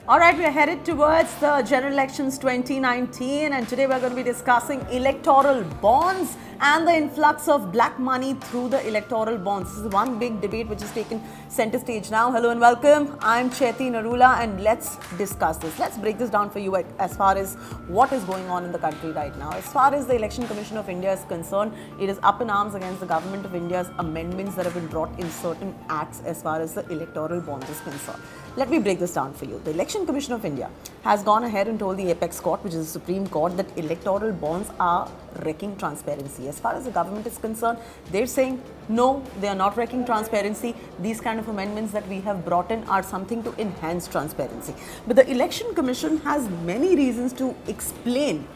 All right, we're headed towards the general elections 2019, and today we're going to be discussing electoral bonds and the influx of black money through the electoral bonds. This is one big debate which is taken center stage now. Hello and welcome. I'm Chaiti Narula, and let's discuss this. Let's break this down for you as far as what is going on in the country right now. As far as the Election Commission of India is concerned, it is up in arms against the government of India's amendments that have been brought in certain acts as far as the electoral bonds is concerned. Let me break this down for you. The Election Commission of India has gone ahead and told the Apex Court, which is the Supreme Court, that electoral bonds are wrecking transparency. As far as the government is concerned, they're saying, no, they are not wrecking transparency. These kind of amendments that we have brought in are something to enhance transparency. But the Election Commission has many reasons to explain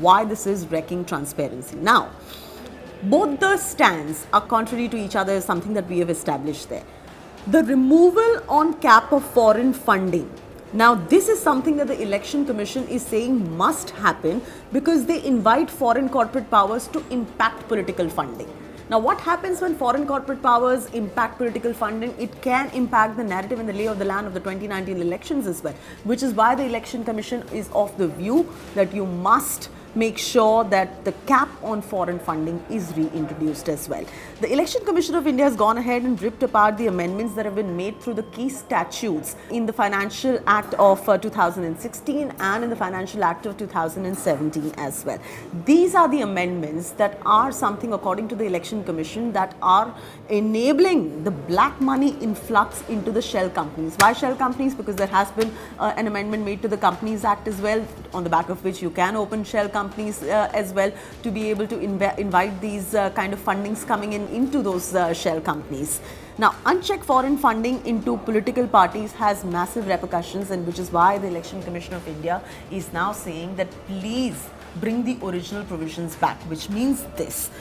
why this is wrecking transparency. Now, both the stands are contrary to each other, is something that we have established there. The removal on cap of foreign funding. Now, this is something that the Election Commission is saying must happen because they invite foreign corporate powers to impact political funding. Now, what happens when foreign corporate powers impact political funding? It can impact the narrative and the lay of the land of the 2019 elections as well, which is why the Election Commission is of the view that you must make sure that the cap on foreign funding is reintroduced as well. The Election Commission of India has gone ahead and ripped apart the amendments that have been made through the key statutes in the Financial Act of 2016 and in the Financial Act of 2017 as well. These are the amendments that are something, according to the Election Commission, that are enabling the black money influx into the shell companies. Why shell companies? Because there has been an amendment made to the Companies Act as well, on the back of which you can open shell companies as well to be able to invite these kind of fundings coming into those shell companies. Now, unchecked foreign funding into political parties has massive repercussions, and which is why the Election Commission of India is now saying that please bring the original provisions back, which means this.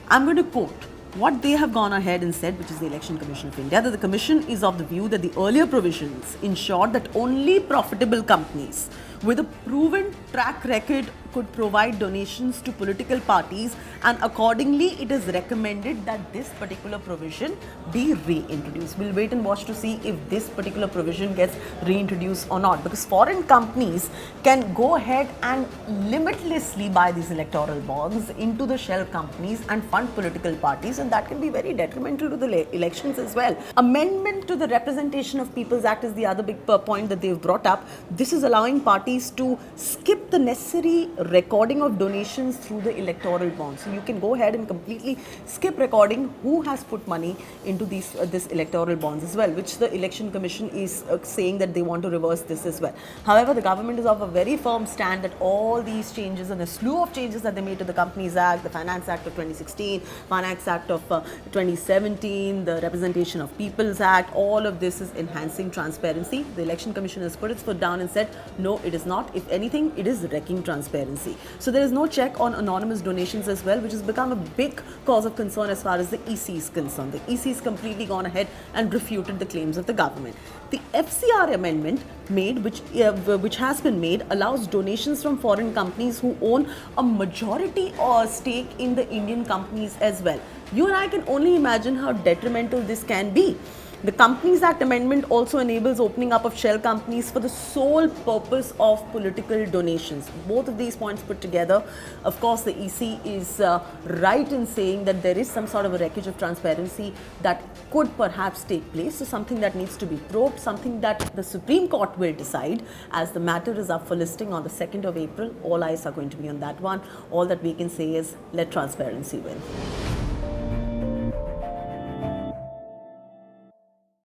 I'm going to quote what they have gone ahead and said, which is the Election Commission of India, that the Commission is of the view that the earlier provisions ensured that only profitable companies with a proven track record could provide donations to political parties, and accordingly it is recommended that this particular provision be reintroduced. We'll wait and watch to see if this particular provision gets reintroduced or not, because foreign companies can go ahead and limitlessly buy these electoral bonds into the shell companies and fund political parties, and that can be very detrimental to the elections as well. Amendment to the Representation of People's Act is the other big point that they've brought up. This is allowing parties to skip the necessary recording of donations through the electoral bonds. So you can go ahead and completely skip recording who has put money into this electoral bonds as well, which the Election Commission is saying that they want to reverse this as well. However, the government is of a very firm stand that all these changes and the slew of changes that they made to the Companies Act, the Finance Act of 2016, Finance Act of 2017, the Representation of People's Act, all of this is enhancing transparency. The Election Commission has put its foot down and said, no, it is not. If anything, it is wrecking transparency. So there is no check on anonymous donations as well, which has become a big cause of concern as far as the EC is concerned. The EC has completely gone ahead and refuted the claims of the government. The FCR amendment made, which has been made, allows donations from foreign companies who own a majority or stake in the Indian companies as well. You and I can only imagine how detrimental this can be. The Companies Act amendment also enables opening up of shell companies for the sole purpose of political donations. Both of these points put together, of course, the EC is right in saying that there is some sort of a wreckage of transparency that could perhaps take place. So something that needs to be probed, something that the Supreme Court will decide, as the matter is up for listing on the 2nd of April. All eyes are going to be on that one. All that we can say is let transparency win.